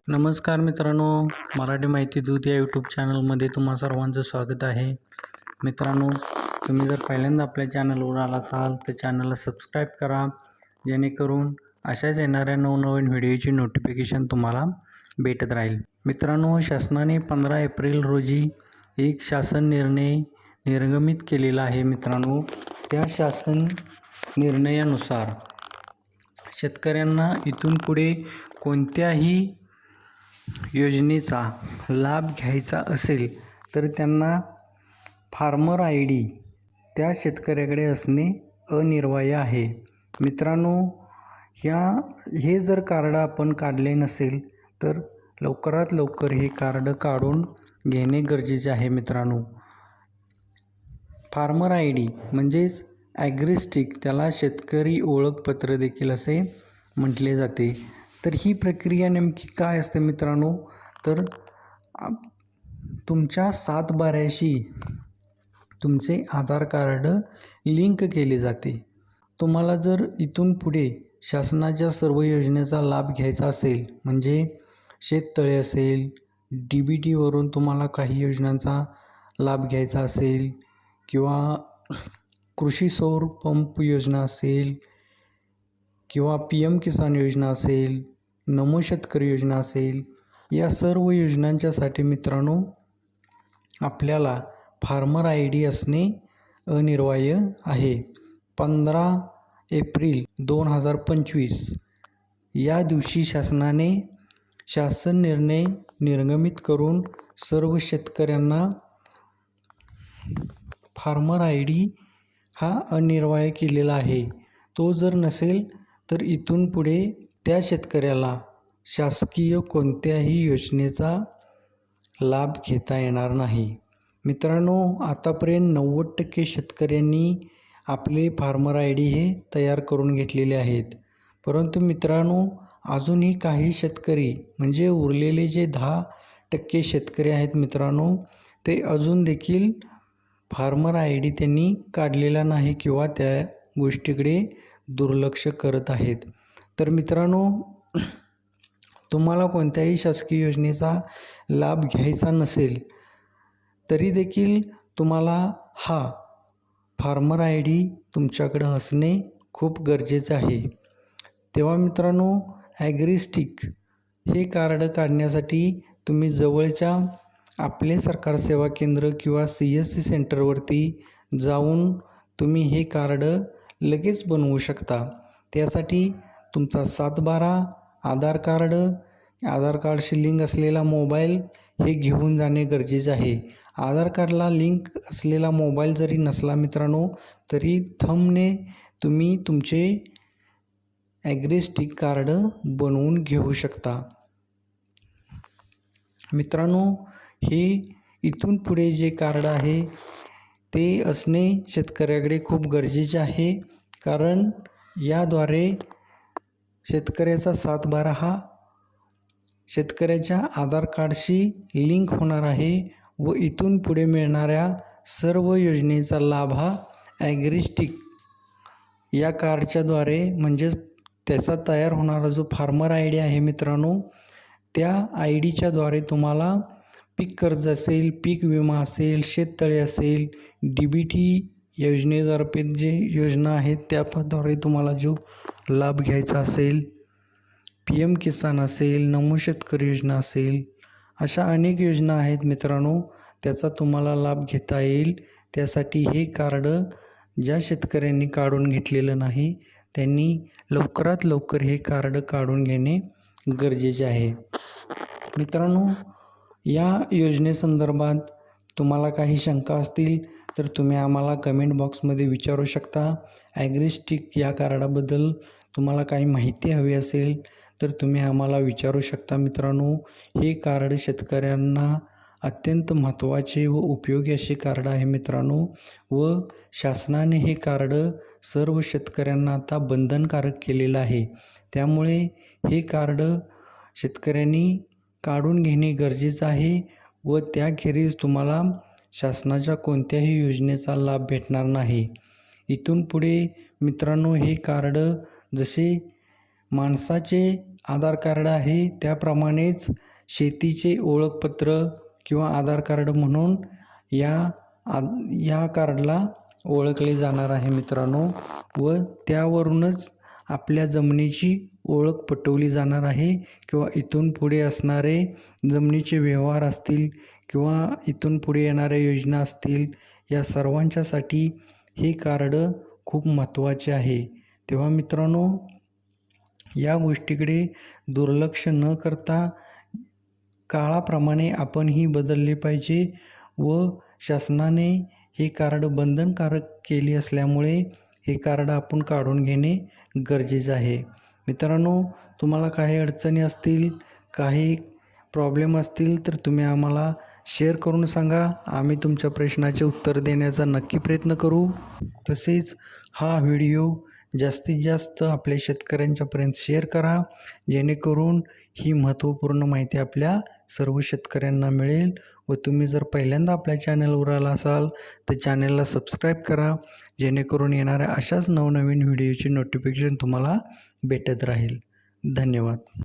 नमस्कार मित्रांनो, मराठी माहिती दूत या यूट्यूब चॅनलमध्ये तुम्हा सर्वांचं स्वागत आहे. मित्रांनो, तुम्ही जर पहिल्यांदा आपल्या चॅनलवर आला असाल तर चॅनलला सबस्क्राईब करा, जेणेकरून अशाच येणाऱ्या नवनवीन व्हिडिओची नोटिफिकेशन तुम्हाला भेटत राहील. मित्रांनो, शासनाने 15 एप्रिल रोजी एक शासन निर्णय निर्गमित केलेला आहे. मित्रांनो, त्या शासन निर्णयानुसार शेतकऱ्यांना इथून पुढे कोणत्याही योजनेचा लाभ घ्यायचा असेल तर त्यांना फार्मर ID त्या शेतकऱ्याकडे असणे अनिवार्य आहे. मित्रांनो, हे जर कार्ड आपण काढले नसेल तर लवकरात लवकर हे कार्ड काढून घेणे गरजेचे आहे. मित्रांनो, फार्मर ID म्हणजेच ॲग्रिस्टिक, त्याला शेतकरी ओळखपत्र देखील असे म्हटले जाते. तर ही प्रक्रिया नेमकी काय असते मित्रांनो, तर तुमच्या 7/12शी तुमचे आधार कार्ड लिंक केले जाते. तुम्हाला जर इथून पुढे शासनाच्या सर्व योजनेचा लाभ घ्यायचा असेल, म्हणजे शेततळे असेल, DBTवरून तुम्हाला काही योजनांचा लाभ घ्यायचा असेल किंवा कृषी सौर पंप योजना असेल किंवा PM किसान योजना असेल, नमो शेतकरी योजना असेल, या सर्व योजनांच्यासाठी मित्रांनो आपल्याला फार्मर ID असणे अनिवार्य आहे. 15 एप्रिल 2025 या दिवशी शासनाने शासन निर्णय निर्गमित करून सर्व शेतकऱ्यांना फार्मर ID हा अनिवार्य केलेला आहे. तो जर नसेल तर इथून पुढे त्या शेतकऱ्याला शासकीय कोणत्याही योजनेचा लाभ घेता येणार नाही. मित्रांनो, आतापर्यंत 90% शेतकऱ्यांनी आपले फार्मर ID हे तयार करून घेतलेले आहेत. परंतु मित्रांनो, अजूनही काही शेतकरी म्हणजे उरलेले जे 10% शेतकरी आहेत मित्रांनो, ते अजून देखील फार्मर ID त्यांनी काढलेला नाही किंवा त्या गोष्टीकडे दुर्लक्ष करत आहेत. तर मित्रांनो, तुम्हाला कोणत्याही शासकीय योजनेचा लाभ घ्यायचा नसेल तरी देखील तुम्हाला हा फार्मर ID तुमच्याकडे असणे खूप गरजेचं आहे. तेव्हा मित्रांनो, ॲग्रिस्टिक हे कार्ड काढण्यासाठी तुम्ही जवळच्या आपले सरकार सेवा केंद्र किंवा CSC सेंटरवरती जाऊन तुम्ही हे कार्ड लगेच बनवू शकता. त्यासाठी तुमचा 7/12 आधार कार्डशी लिंक असलेला मोबाईल हे घेऊन जाणे गरजेचे आहे. आधार कार्डला लिंक असलेला मोबाईल जरी नसला मित्रांनो, तरी थंबने तुम्ही तुमचे ॲग्रिस्टिक कार्ड बनवून घेऊ शकता. मित्रांनो, हे इथून पुढे जे कार्ड आहे ते असणे शेतकऱ्याकडे खूप गरजेचे आहे, कारण याद्वारे शेतकऱ्याचा 7/12 हा शेतकऱ्याच्या आधार कार्डशी लिंक होणार आहे व इथून पुढे मिळणाऱ्या सर्व योजनेचा लाभ हा ॲग्रिस्टिक या कार्डच्याद्वारे, म्हणजेच त्याचा तयार होणारा जो फार्मर ID आहे मित्रांनो, त्या IDच्याद्वारे तुम्हाला पीक कर्ज असेल, पीक विमा असेल, शेततळे असेल, DBT योजनेद्वारे जे योजना आहेत त्याद्वारे तुम्हाला जो लाभ घ्यायचा असेल, PM किसान असेल, नमो शेतकरी योजना असेल, अशा अनेक योजना आहेत मित्रांनो, त्याचा तुम्हाला लाभ घेता येईल. त्यासाठी हे कार्ड ज्या शेतकऱ्यांनी काढून घेतलेलं नाही त्यांनी लवकरात लवकर हे कार्ड काढून घेणे गरजेचे आहे. मित्रांनो, या योजनेसंदर्भात तुम्हाला काही शंका असतील तर तुम्ही आम्हाला कमेंट बॉक्समध्ये विचारू शकता. ॲग्रिस्टिक या कार्डाबद्दल तुम्हाला काही माहिती हवी असेल तर तुम्ही आम्हाला विचारू शकता. मित्रांनो, हे कार्ड शेतकऱ्यांना अत्यंत महत्त्वाचे व उपयोगी असे कार्ड आहे मित्रांनो, व शासनाने हे कार्ड सर्व शेतकऱ्यांना आता बंधनकारक केलेलं आहे. त्यामुळे हे कार्ड शेतकऱ्यांनी काढून घेणे गरजेचं आहे व त्याखेरीज तुम्हाला शासनाच्या कोणत्याही योजनेचा लाभ भेटणार नाही. इथून पुढे मित्रांनो हे कार्ड जसे माणसाचे आधार कार्ड आहे त्याप्रमाणेच शेतीचे ओळखपत्र किंवा आधार कार्ड म्हणून या कार्डला ओळखले जाणार आहे मित्रांनो. व त्यावरूनच आपल्या जमिनीची ओळख पटवली जाणार आहे किंवा इथून पुढे असणारे जमिनीचे व्यवहार असतील किंवा इथून पुढे येणाऱ्या योजना असतील या सर्वांच्यासाठी हे कार्ड खूप महत्त्वाचे आहे. तेव्हा मित्रांनो या गोष्टीकडे दुर्लक्ष न करता काळाप्रमाणे आपणही बदलले पाहिजे व शासनाने हे कार्ड बंधनकारक केले असल्यामुळे हे कार्ड आपण काढून घेणे गरजेचं आहे. मित्रांनो तुम्हाला काही अडचणी असतील, काही प्रॉब्लेम असतील तर तुम्ही आम्हाला शेअर करून सांगा. आम्ही तुमच्या प्रश्नाचे उत्तर देण्याचा नक्की प्रयत्न करू. तसेच हा व्हिडिओ जास्तीत जास्त आपल्या शेतकऱ्यांच्यापर्यंत शेअर करा जेणेकरून ही महत्त्वपूर्ण माहिती आपल्या सर्व शेतकऱ्यांना मिळेल. व तुम्ही जर पहिल्यांदा आपल्या चॅनलवर आला असाल तर चॅनलला सबस्क्राईब करा जेणेकरून येणाऱ्या अशाच नवनवीन व्हिडिओची नोटिफिकेशन तुम्हाला भेटत राहील. धन्यवाद.